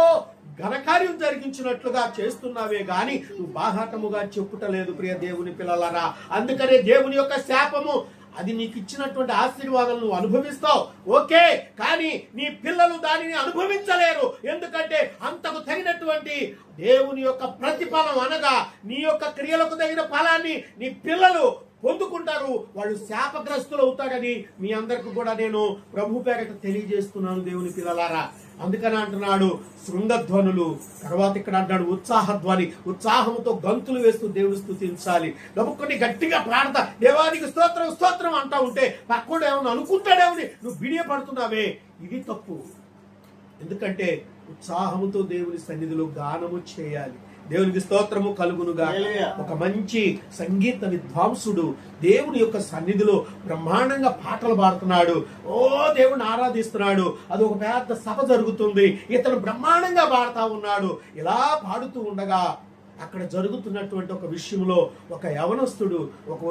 ఘనకార్యం జరిగించినట్లుగా చేస్తున్నావే గాని నువ్వు బాహాటముగా చెప్పుటలేదు ప్రియ దేవుని పిల్లలారా. అందుకనే దేవుని యొక్క శాపము, అది నీకు ఇచ్చినటువంటి ఆశీర్వాదాలను నువ్వు అనుభవిస్తావు ఓకే, కానీ నీ పిల్లలు దానిని అనుభవించలేరు. ఎందుకంటే అంతకు తగినటువంటి దేవుని యొక్క ప్రతిఫలం అనగా నీ యొక్క క్రియలకు తగిన ఫలాన్ని నీ పిల్లలు పొందుకుంటారు. వాళ్ళు శాపగ్రస్తులు అవుతారని మీ అందరికి కూడా నేను ప్రభు పేరట తెలియజేస్తున్నాను దేవుని పిల్లలారా. అందుకని అంటున్నాడు శృంగధ్వనులు, తర్వాత ఇక్కడ అంటాడు ఉత్సాహధ్వని, ఉత్సాహంతో గంతులు వేస్తూ దేవుడు స్తుతించాలి. నమ్ముకొని గట్టిగా ప్రార్థన, దేవానికి స్తోత్రం స్తోత్రం అంటా ఉంటే పక్కడు ఏమన్నా అనుకుంటాడేమని నువ్వు బిడియపడుతున్నావే, ఇది తప్పు. ఎందుకంటే ఉత్సాహముతో దేవుని సన్నిధిలో గానము చేయాలి. దేవునికి స్తోత్రము కలుగునుగా. ఒక మంచి సంగీత విద్వాంసుడు దేవుని యొక్క సన్నిధిలో బ్రహ్మాండంగా పాటలు పాడుతున్నాడు, ఓ దేవుని ఆరాధిస్తున్నాడు. అది ఒక పెద్ద సభ జరుగుతుంది, ఇతను బ్రహ్మాండంగా పాడుతా ఉన్నాడు. ఇలా పాడుతూ ఉండగా అక్కడ జరుగుతున్నటువంటి ఒక విషయంలో ఒక యవనస్తుడు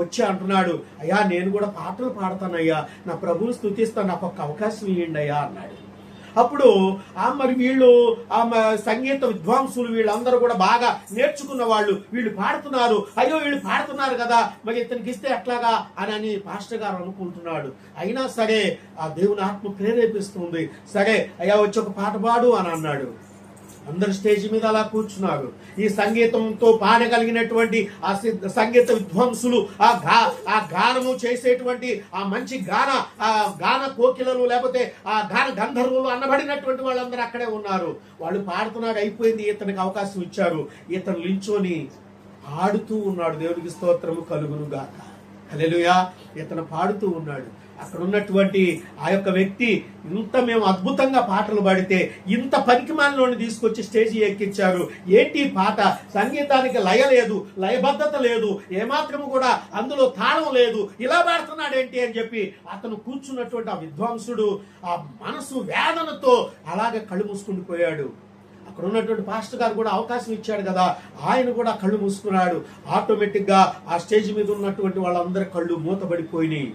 వచ్చి అంటున్నాడు, అయ్యా నేను కూడా పాటలు పాడతానయ్యా, నా ప్రభువుని స్తుతిస్తాను, నాకు ఒక అవకాశం ఇవ్వండి అయ్యా అన్నాడు. అప్పుడు మరి వీళ్ళు సంగీత విద్వాంసులు వీళ్ళందరూ కూడా బాగా నేర్చుకున్న వాళ్ళు, వీళ్ళు పాడుతున్నారు, అయ్యో వీళ్ళు పాడుతున్నారు కదా మరి ఇతనికి ఇస్తే ఎట్లాగా అని పాస్టర్ గారు అనుకుంటున్నాడు. అయినా సరే ఆ దేవుని ఆత్మ ప్రేరేపిస్తుంది, సరే అయ్యా వచ్చి ఒక పాట పాడు అని అన్నాడు. అందరు స్టేజ్ మీద అలా కూర్చున్నారు. ఈ సంగీతంతో పాడగలిగినటువంటి ఆ సంగీత విద్వాంసులు, ఆ గానము చేసేటువంటి ఆ మంచి గాన కోకిలలు లేకపోతే ఆ గాన గంధర్వులు అనబడినటువంటి వాళ్ళందరూ అక్కడే ఉన్నారు. వాళ్ళు పాడుతున్నారు, అయిపోయింది, ఇతనికి అవకాశం ఇచ్చారు. ఇతను లించోని ఆడుతూ ఉన్నాడు. దేవునికి స్తోత్రము కలుగును గాక. హల్లెలూయా. ఇతను పాడుతూ ఉన్నాడు. అక్కడ ఉన్నటువంటి ఆ యొక్క వ్యక్తి, ఇంత మేము అద్భుతంగా పాటలు పాడితే ఇంత పనికిమాలినోని తీసుకొచ్చి స్టేజి ఎక్కించారు, ఏంటి పాట, సంగీతానికి లయ లేదు, లయబద్ధత లేదు, ఏమాత్రము కూడా అందులో తాళం లేదు, ఇలా పాడుతున్నాడేంటి అని చెప్పి అతను కూర్చున్నటువంటి ఆ విద్వాంసుడు ఆ మనసు వేదనతో అలాగే కళ్ళు మూసుకుని పోయాడు. అక్కడ ఉన్నటువంటి పాస్టర్ గారు కూడా అవకాశం ఇచ్చాడు కదా, ఆయన కూడా కళ్ళు మూసుకున్నాడు. ఆటోమేటిక్ గా ఆ స్టేజ్ మీద ఉన్నటువంటి వాళ్ళందరి కళ్ళు మూతబడిపోయినాయి.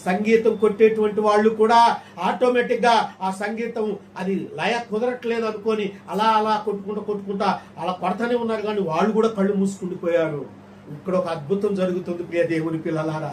సంగీతం కొట్టేటువంటి వాళ్ళు కూడా ఆటోమేటిక్ గా ఆ సంగీతం అది లయ కుదరట్లేదు అనుకొని అలా కొట్టుకుంటా అలా కొడతానే ఉన్నారు, కానీ వాళ్ళు కూడా కళ్ళు మూసుకుండిపోయారు. ఇక్కడ ఒక అద్భుతం జరుగుతుంది ప్రియ దేవుని పిల్లలారా.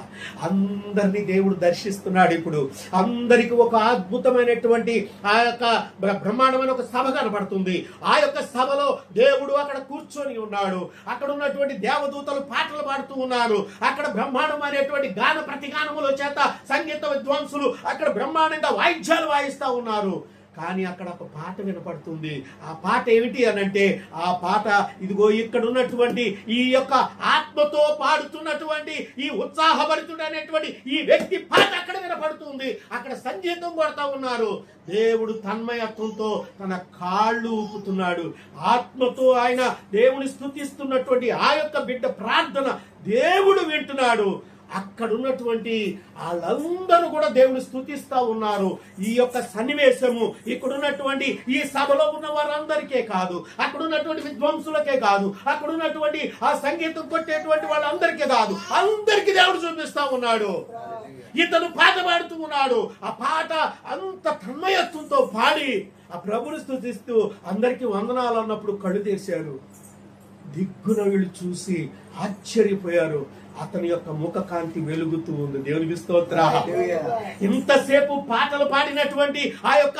అందరినీ దేవుడు దర్శిస్తున్నాడు. ఇప్పుడు అందరికి ఒక అద్భుతమైనటువంటి ఆ యొక్క బ్రహ్మాండమైన ఒక సభ కనబడుతుంది. ఆ యొక్క సభలో దేవుడు అక్కడ కూర్చొని ఉన్నాడు. అక్కడ ఉన్నటువంటి దేవదూతలు పాటలు పాడుతూ ఉన్నారు. అక్కడ బ్రహ్మాండమైనటువంటి గాన ప్రతిగానముల చేత సంగీత విద్వాంసులు అక్కడ బ్రహ్మాండంగా వాయిద్యాలు వాయిస్తా ఉన్నారు. కానీ అక్కడ ఒక పాట వినపడుతుంది. ఆ పాట ఏమిటి అనంటే, ఆ పాట ఇదిగో ఇక్కడ ఉన్నటువంటి ఈ యొక్క ఆత్మతో పాడుతున్నటువంటి ఈ ఉత్సాహభరితుడైనటువంటి ఈ వ్యక్తి పాట అక్కడ వినపడుతుంది. అక్కడ సంగీతం కొడతా ఉన్నారు. దేవుడు తన్మయత్వంతో తన కాళ్ళు ఊపుతున్నాడు. ఆత్మతో ఆయన దేవుని స్తుతిస్తున్నటువంటి ఆ యొక్క బిడ్డ ప్రార్థన దేవుడు వింటున్నాడు. అక్కడ ఉన్నటువంటి వాళ్ళందరూ కూడా దేవుని స్తుతిస్తా ఉన్నారు. ఈ యొక్క సన్నివేశము ఇక్కడ ఉన్నటువంటి ఈ సభలో ఉన్న వారందరికీ కాదు, అక్కడ ఉన్నటువంటి విద్వాంసులకే కాదు, అక్కడ ఉన్నటువంటి ఆ సంగీతం కొట్టేటువంటి వాళ్ళందరికీ కాదు, అందరికీ దేవుడు చూపిస్తా ఉన్నాడు. ఇతను పాట పాడుతూ ఉన్నాడు. ఆ పాట అంత తన్మయత్వంతో పాడి ఆ ప్రభుని స్తుతిస్తూ అందరికీ వందనాలు అన్నప్పుడు కళ్ళు తెరిచారు. దిగ్గున వీళ్ళు చూసి ఆశ్చర్యపోయారు. అతని యొక్క ముఖ కాంతి వెలుగుతూ ఉంది. దేవునికి స్తోత్ర. ఇంతసేపు పాటలు పాడినటువంటి ఆ యొక్క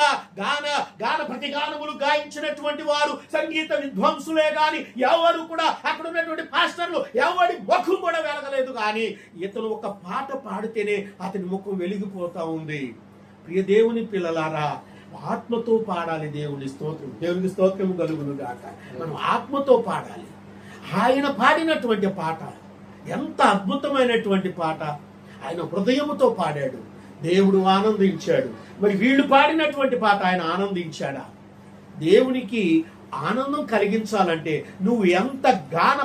గాన ప్రతిగానములు గాయించినటువంటి వారు సంగీత విద్వాంసులే గాని ఎవరు కూడా అక్కడ ఉన్నటువంటి పాస్టర్లు ఎవరి ముఖం కూడా వెలగలేదు. కానీ ఇతను ఒక పాట పాడితేనే అతని ముఖం వెలిగిపోతా ఉంది. ప్రియ దేవుని పిల్లలారా, ఆత్మతో పాడాలి దేవుని స్తోత్రం. దేవునికి స్తోత్రం కలుగును గాక. మనం ఆత్మతో పాడాలి. ఆయన పాడినటువంటి పాట ఎంత అద్భుతమైనటువంటి పాట. ఆయన హృదయముతో పాడాడు, దేవుడు ఆనందించాడు. మరి వీళ్ళు పాడినటువంటి పాట ఆయన ఆనందించాడా? దేవునికి ఆనందం కలిగించాలంటే నువ్వు ఎంత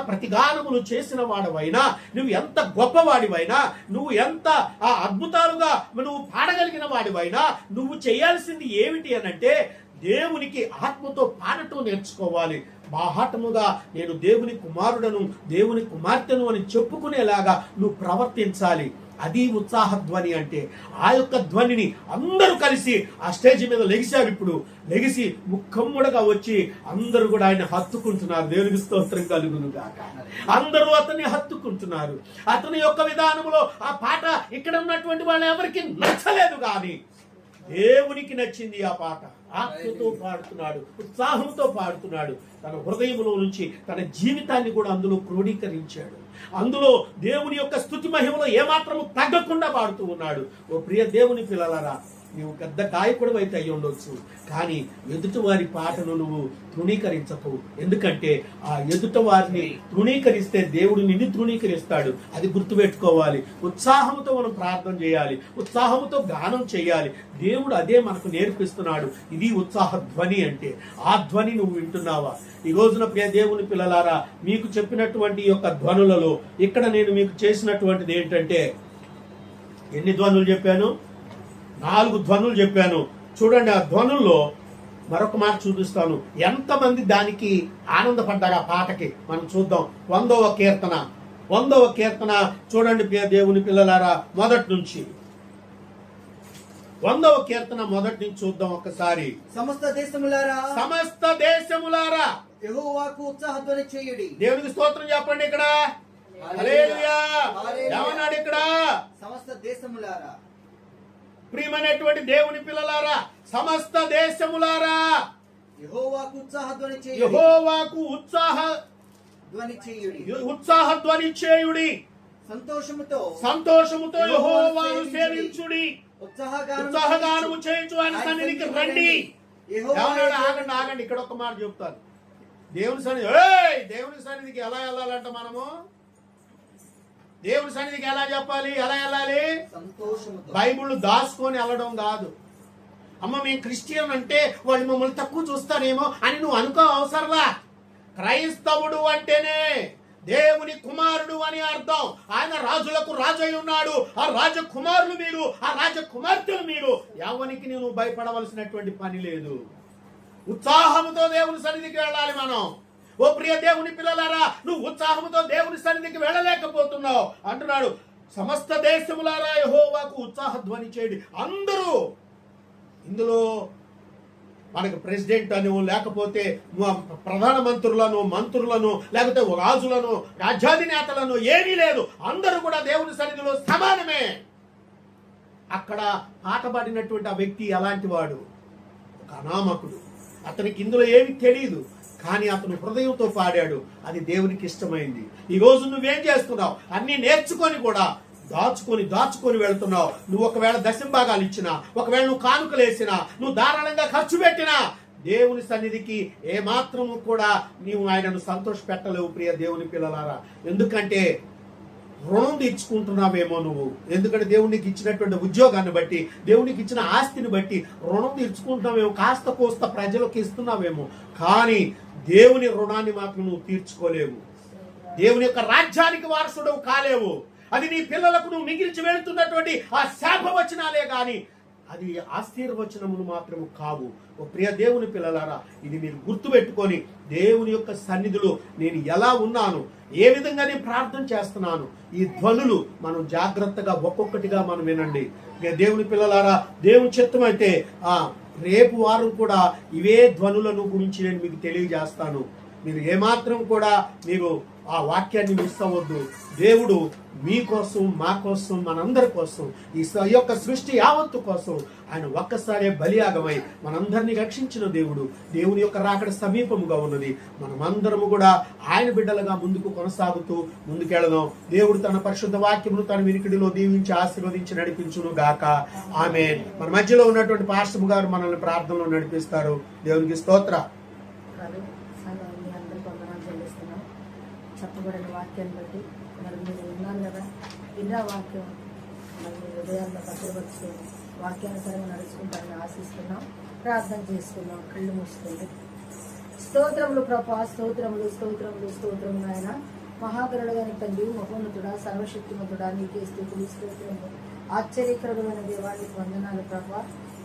ప్రతిగానములు చేసిన వాడవైనా, నువ్వు ఎంత గొప్పవాడివైనా, నువ్వు ఎంత అద్భుతాలుగా నువ్వు పాడగలిగిన వాడివైనా, నువ్వు చేయాల్సింది ఏమిటి అనంటే దేవునికి ఆత్మతో పాడటం నేర్చుకోవాలి. బాహాటముగా నేను దేవుని కుమారుడను, దేవుని కుమార్తెను అని చెప్పుకునేలాగా నువ్వు ప్రవర్తించాలి. అది ఉత్సాహ ధ్వని అంటే. ఆ యొక్క ధ్వనిని అందరూ కలిసి ఆ స్టేజ్ మీద లెగిశారు. ఇప్పుడు లెగిసి ముఖమ్ముడగా వచ్చి అందరూ కూడా ఆయన హత్తుకుంటున్నారు. దేవునికి స్తోత్రం కలుగును గాక. అందరూ అతన్ని హత్తుకుంటున్నారు. అతని యొక్క విధానంలో ఆ పాట ఇక్కడ ఉన్నటువంటి వాళ్ళు ఎవరికి నచ్చలేదు, కానీ దేవునికి నచ్చింది ఆ పాట. ఆత్మతో పాడుతున్నాడు, ఉత్సాహంతో పాడుతున్నాడు. తన హృదయంలో నుంచి తన జీవితాన్ని కూడా అందులో క్రోడీకరించాడు. అందులో దేవుని యొక్క స్తుతి మహిమలో ఏమాత్రము తగ్గకుండా పాడుతూ ఉన్నాడు. ఓ ప్రియ దేవుని పిల్లలారా, నీవు పెద్ద గాయకుడు అయితే అయ్యి ఉండొచ్చు, కానీ ఎదుటి వారి పాటను నువ్వు తృణీకరించకు. ఎందుకంటే ఆ ఎదుట వారిని తృణీకరిస్తే దేవుడు నిన్ను తృణీకరిస్తాడు. అది గుర్తుపెట్టుకోవాలి. ఉత్సాహంతో మనం ప్రార్థన చేయాలి, ఉత్సాహంతో గానం చేయాలి. దేవుడు అదే మనకు నేర్పిస్తున్నాడు. ఇది ఉత్సాహ ధ్వని అంటే. ఆ ధ్వని నువ్వు వింటున్నావా? ఈ రోజున ప్రియ దేవుని పిల్లలారా, మీకు చెప్పినటువంటి యొక్క ధ్వనులలో ఇక్కడ నేను మీకు చేసినటువంటిది ఏంటంటే, ఎన్ని ధ్వనులు చెప్పాను? 4 ధ్వనులు చెప్పాను. చూడండి, ఆ ధ్వనుల్లో మరొక మాట చూపిస్తాను. ఎంతమంది దానికి ఆనందపడ్డారు ఆ పాటకి మనం చూద్దాం. 100వ కీర్తన చూడండి ప్రియ దేవుని పిల్లలారా, మొదటి నుంచి 100వ కీర్తన మొదటి నుంచి చూద్దాం ఒక్కసారి. సమస్త దేశములారా యెహోవాకు ఉత్సాహధ్వని చేయుడి. దేవునికి స్తోత్రం చెప్పండి. ఇక్కడ హల్లెలూయా ఏమన్నాడు? ఇక్కడ సమస్త దేశములారా. ప్రియమైనటువంటి దేవుని పిల్లలారా, సమస్త దేశములారా యెహోవాకు ఉత్సాహధ్వని చేయుడి. యెహోవాకు ఉత్సాహధ్వని చేయుడి. సంతోషముతో యెహోవాను సేవించుడి. ఉత్సాహగానము చేయించు ఆయన సన్నిధికి రండి. ఆగండి, ఇక్కడ ఒక మాట చెప్తాను. దేవుని సన్నిధికి ఎలా వెళ్ళాలంట? మనము దేవుని సన్నిధికి ఎలా చెప్పాలి? ఎలా వెళ్ళాలి? బైబిల్ దాచుకొని వెళ్ళడం కాదు. అమ్మ మేము క్రిస్టియన్ అంటే వాళ్ళు మమ్మల్ని తక్కువ చూస్తారేమో అని నువ్వు అనుకో అవసరంలా. క్రైస్తవుడు అంటేనే దేవుని కుమారుడు అని అర్థం. ఆయన రాజులకు రాజు అయి ఉన్నాడు. ఆ రాజకుమారులు మీరు, ఆ రాజకుమార్తెలు మీరు. ఎవరికి నువ్వు భయపడవలసినటువంటి పని లేదు. ఉత్సాహంతో దేవుని సన్నిధికి వెళ్ళాలి మనం. ఓ ప్రియ దేవుని పిల్లలారా, నువ్వు ఉత్సాహంతో దేవుని సన్నిధికి వెళ్ళలేకపోతున్నావు అంటున్నాడు. సమస్త దేశములారా యెహోవాకు ఉత్సాహధ్వని చేయండి. అందరూ, ఇందులో మనకు ప్రెసిడెంట్ అని, లేకపోతే ప్రధానమంత్రులను, మంత్రులను, లేకపోతే రాజులను, రాజ్యాధినేతలను ఏమీ లేదు. అందరూ కూడా దేవుని సన్నిధిలో సమానమే. అక్కడ పాట పాడినటువంటి ఆ వ్యక్తి ఎలాంటి వాడు? ఒక అనామకుడు. అతనికి ఇందులో ఏమీ తెలియదు, కానీ అతను హృదయంతో పాడాడు. అది దేవునికి ఇష్టమైంది. ఈ రోజు నువ్వేం చేస్తున్నావు? అన్ని నేర్చుకొని కూడా దాచుకొని వెళ్తున్నావు. నువ్వు ఒకవేళ దశంభాగాలు ఇచ్చినా, ఒకవేళ నువ్వు కానుకలు వేసినా, నువ్వు ధారాళంగా ఖర్చు పెట్టినా, దేవుని సన్నిధికి ఏమాత్రము కూడా నీవు ఆయనను సంతోష పెట్టలేవు ప్రియ దేవుని పిల్లలారా. ఎందుకంటే రుణం తీర్చుకుంటున్నావేమో నువ్వు. ఎందుకంటే దేవునికి ఇచ్చినటువంటి ఉద్యోగాన్ని బట్టి, దేవునికి ఇచ్చిన ఆస్తిని బట్టి రుణం తీర్చుకుంటున్నావేమో, కాస్త కోస్త ప్రజలకు ఇస్తున్నావేమో, కానీ దేవుని రుణాన్ని మాత్రం నువ్వు తీర్చుకోలేవు. దేవుని యొక్క రాజ్యానికి వారసుడవు కాలేవు. అది నీ పిల్లలకు నువ్వు మిగిల్చి వెళుతున్నటువంటి ఆ శాపవచనాలే గాని అది ఆశీర్వచనములు మాత్రము కావు. ఓ ప్రియ దేవుని పిల్లలారా, ఇది మీరు గుర్తుపెట్టుకొని దేవుని యొక్క సన్నిధిలో నేను ఎలా ఉన్నాను, ఏ విధంగా నేను ప్రార్థన చేస్తున్నాను, ఈ ధ్వనులు మనం జాగ్రత్తగా ఒక్కొక్కటిగా మనం వినండి. దేవుని పిల్లలారా, దేవుని చిత్తం అయితే రేపు వారం కూడా ఇవే ధ్వనులను గురించి నేను మీకు తెలియజేస్తాను. మీరు ఏమాత్రం కూడా మీరు ఆ వాక్యాన్ని మిస్ అవ్వద్దు. దేవుడు మీకోసం, మా కోసం, మనందరి కోసం, ఈ యొక్క సృష్టి యావత్తు కోసం ఆయన ఒక్కసారే బలియాగమై మనందరినీ రక్షించిన దేవుడు. దేవుని యొక్క రాకడ సమీపముగా ఉన్నది. మనమందరము కూడా ఆయన బిడ్డలుగా ముందుకు కొనసాగుతూ ముందుకెళదాం. దేవుడు తన పరిశుద్ధ వాక్యమును తన వినికిడిలో దీవించి ఆశీర్వదించి నడిపించును గాక. ఆమేన్. మన మధ్యలో ఉన్నటువంటి పాస్టర్ గారు మనల్ని ప్రార్థనలో నడిపిస్తారు. దేవునికి స్తోత్ర. మీ అందరికీ వందనాలు చెల్లిస్తున్నాం. చెప్పబడిన వాక్యాన్ని బట్టి మరి మీరు విన్నాను కదా, విన్నా వాక్యం మరి మీ హృదయాల్లో భద్రపరుచుకొని వాక్యానుసారంగా నడుచుకుంటారని ఆశిస్తున్నాం. ప్రార్థన చేసుకున్నాం. కళ్ళు మూసుకుంటే స్తోత్రములు ప్రభా, స్తోత్రములు స్తోత్రములు స్తోత్రములు. ఆయన మహాగరుడైన తండ్రి, మహోన్నతుడా, సర్వశక్తిమంతుడా, నీకే స్తుతులు స్తోత్రములు. ఆశ్చర్యకరమైన దేవానికి వందనాలు ప్రభా.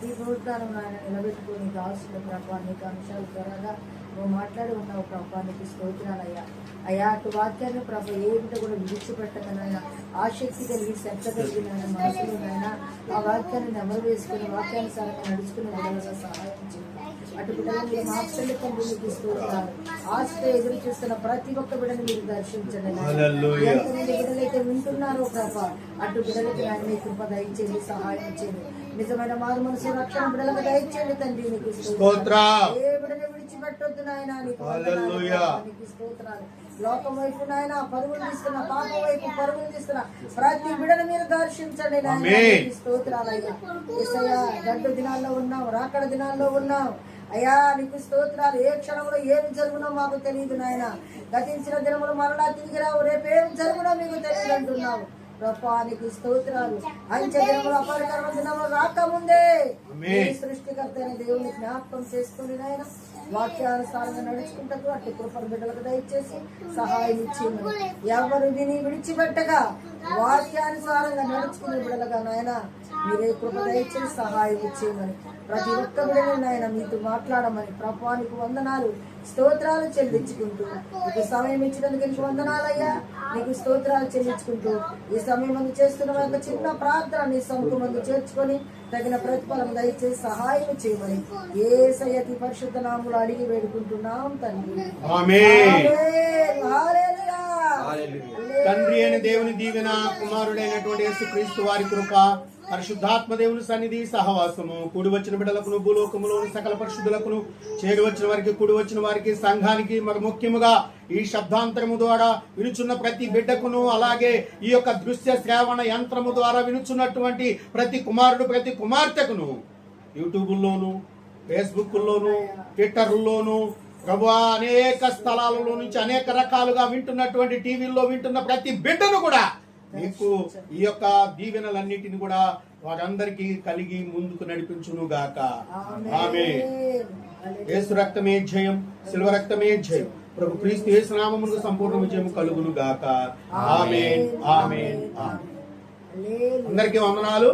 ఈ ప్రోత్సాహం ఆయన నిలబెట్టుకుని దాసుల ప్రభా, నీకు అంశాలు త్వరగా నువ్వు మాట్లాడి ఉన్నావు ప్రభా, నీకు స్తోత్రాలయ్యా. అయ్యా అటు వాక్యాన్ని ప్రభా ఏమిటో కూడా విడిచిపెట్టకనైనా ఆసక్తి కలిగి శ్రద్ధ కలిగిన మనసులోనైనా ఆ వాక్యాన్ని నెమరు వేసుకుని వాక్యానుసారంగా నడుచుకుని విధాలుగా సహాయం చేయండి. అటు బిడ్డలు మీరు మార్చండి తండ్రి, మీకు స్తోత్రాలు. ఆశతో ఎదురు చూస్తున్న ప్రతి ఒక్క బిడ్డని మీరు దర్శించండి. ఎంతమంది బిడ్డలైతే వింటున్నారో ప్రభా, అటు బిడ్డలకి ఆయన మీ కృప దయచేయండి, సహాయం చేయండి. నిజమైన మారు మనసు రక్షణ బిడ్డలకు దయచేయండి తండ్రి, మీకు స్తోత్రాలు. ఏ బిడ్డని విడిచిపెట్టొద్దు నాయన, నీకు స్తోత్రాలు. లోకం వైపు నాయన పరుగులు తీస్తున్న, పాపం వైపు పరుగులు తీస్తున్న ప్రతి బిడ్డను మీరు దర్శించండి నాయన, స్తోత్రాలయ్యా. యేసయ్యా, గడ్డు దినాల్లో ఉన్నాం, రాకడ దినాల్లో ఉన్నాం అయ్యా, నీకు స్తోత్రాలు. ఏ క్షణంలో ఏమి జరుగునో మాకు తెలియదు నాయన. గతించిన దినములు మరలా తిరిగి రావు, రేపేం జరుగునో మీకు తెలియదు అంటున్నావు ప్రభా, నీకు స్తోత్రాలు. అంచె దినములు అపరికరణ దినములు రాకముందే సృష్టికర్త అయిన దేవుని జ్ఞాపకం చేసుకుని నాయన వాక్యానుసారంగా నడుచుకుంటూ అట్టి కృపను బిడ్డలకు దయచేసి సహాయం ఇచ్చేయమని, ఎవరు విని విడిచిపెట్టగా వాక్యానుసారంగా నడుచుకునే బిడ్డలుగా నాయన మీరే కృప దయచేసి సహాయం ఇచ్చేయమని, ప్రతి ఒక్క బిడ్డని నాయన మీతో మాట్లాడమని ప్రభువానికి వందనాలు స్తోత్రాలు చెల్లించుకుంటూ, నీకు సమయం ఇచ్చినందుకు నీకు వందనాలయ్యా. నీకు స్తోత్రాలు చెల్లించుకుంటూ ఈ సమయం మంది చేస్తున్న ఒక చిన్న ప్రార్థన నీ సొంత మంది చేర్చుకొని తగిన ప్రతిఫలం దయచేసి సహాయం చేయమని యేసయ్య అతి పరిశుద్ధ నామములో అడిగి వేడుకుంటున్నాం తండ్రి. ఆమేన్. హల్లెలూయా. తండ్రి అయిన దేవుని దీవెన, కుమారుడైనటువంటి యేసుక్రీస్తు వారి కృప, పరిశుద్ధాత్మ దేవుని సన్నిధి సహవాసము కూడి వచ్చిన బిడ్డలకును, భూలోకములోని సకల పరిశుద్ధులకును, చేరి వచ్చిన వారికి, కూడి వచ్చిన వారికి, సంఘానికి, మరి ముఖ్యముగా ఈ శబ్దాంతరము ద్వారా వినుచున్న ప్రతి బిడ్డకును, అలాగే ఈ యొక్క దృశ్య శ్రావణ యంత్రము ద్వారా వినుచున్నటువంటి ప్రతి కుమారుడు, ప్రతి కుమార్తెకును, యూట్యూబ్లోను, ఫేస్బుక్లోను, ట్విట్టర్లోను ప్రభువా అనేక స్థలాలలో నుంచి అనేక రకాలుగా వింటున్నటువంటి టీవీల్లో వింటున్న ప్రతి బిడ్డను కూడా మీకు ఈ యొక్క దీవెనలన్నిటిని కూడా వారందరికీ కలిగి ముందుకు నడిపించును గాక. ఆమేన్. యేసు రక్తమే జయం, శిలువ రక్తమే జయం. ప్రభు క్రీస్తు యేసు నామమునకు సంపూర్ణ విజయం కలుగును గాక. ఆమేన్. ఆమేన్. ఆమేన్. అందరికీ వందనాలు.